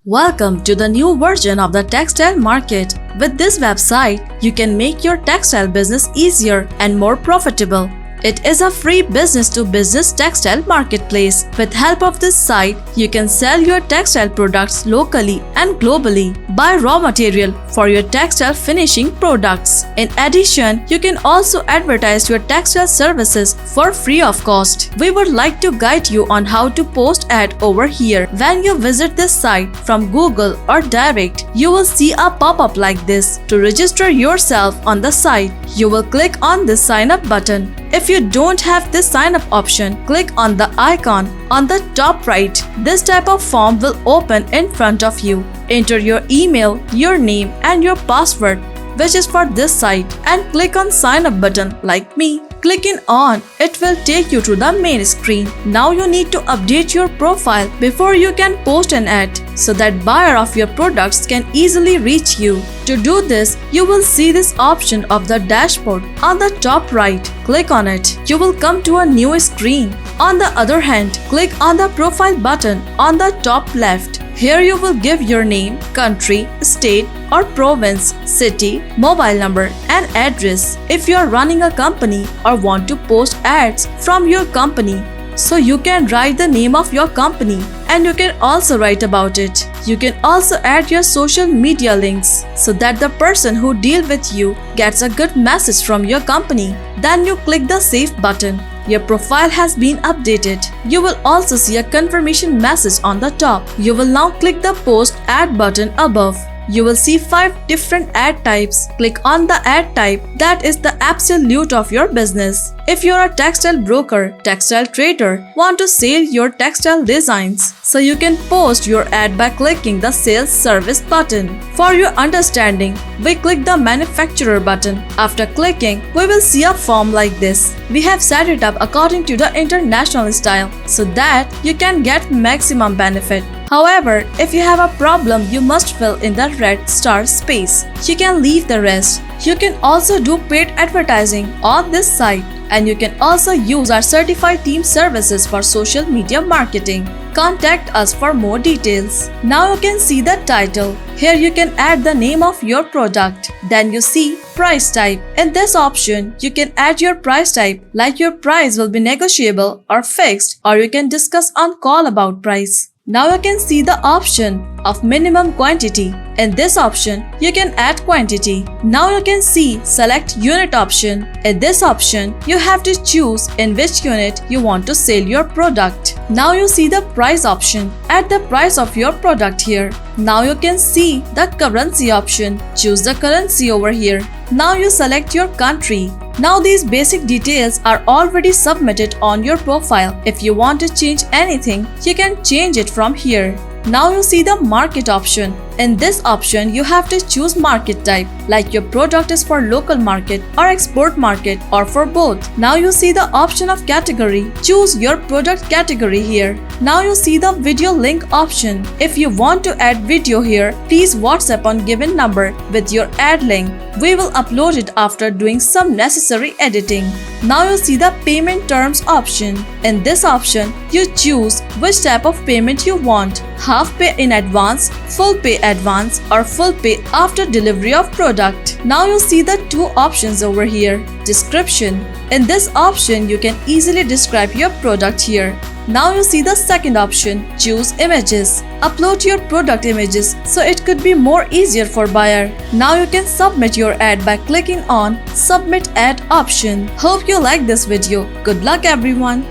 Welcome to the new version of the textile market. With this website, you can make your textile business easier and more profitable. It is a free business-to-business textile marketplace. With help of this site, you can sell your textile products locally and globally. Buy raw material for your textile finishing products. In addition, you can also advertise your textile services for free of cost. We would like to guide you on how to post ad over here. When you visit this site from Google or direct, you will see a pop-up like this. To register yourself on the site, you will click on this sign up button. If you don't have this sign up option, click on the icon on the top right. This type of form will open in front of you. Enter your email, your name and your password, which is for this site, and click on sign up button like me. Clicking on it will take you to the main screen. Now you need to update your profile before you can post an ad so that buyer of your products can easily reach you. To do this, you will see this option of the dashboard on the top right. Click on it. You will come to a new screen. On the other hand, click on the profile button on the top left. Here you will give your name, country, state or province, city, mobile number and address. If you are running a company or want to post ads from your company, so you can write the name of your company and you can also write about it. You can also add your social media links so that the person who deals with you gets a good message from your company. Then you click the save button. Your profile has been updated. You will also see a confirmation message on the top. You will now click the post ad button above. You will see 5 different ad types. Click on the ad type that is the absolute of your business. If you are a textile broker, textile trader, want to sell your textile designs, so you can post your ad by clicking the sales service button. For your understanding, we click the manufacturer button. After clicking, we will see a form like this. We have set it up according to the international style so that you can get maximum benefit. However, if you have a problem, you must fill in the red star space. You can leave the rest. You can also do paid advertising on this site, and you can also use our certified team services for social media marketing. Contact us for more details. Now you can see the title. Here you can add the name of your product. Then you see price type. In this option, you can add your price type, like your price will be negotiable or fixed, or you can discuss on call about price. Now you can see the option of minimum quantity. In this option, you can add quantity. Now you can see select unit option. In this option, you have to choose in which unit you want to sell your product. Now you see the price option. Add the price of your product here. Now you can see the currency option. Choose the currency over here. Now you select your country. Now these basic details are already submitted on your profile. If you want to change anything, you can change it from here. Now you see the market option. In this option, you have to choose market type, like your product is for local market or export market or for both. Now you see the option of category. Choose your product category here. Now you see the video link option. If you want to add video here, please WhatsApp on given number with your ad link. We will upload it after doing some necessary editing. Now you see the payment terms option. In this option, you choose which type of payment you want. Half pay in advance, full pay advance or full pay after delivery of product. Now you see the 2 options over here. Description. In this option, you can easily describe your product here. Now you see the second option. Choose images. Upload your product images so it could be more easier for buyer. Now you can submit your ad by clicking on submit ad option. Hope you like this video. Good luck everyone.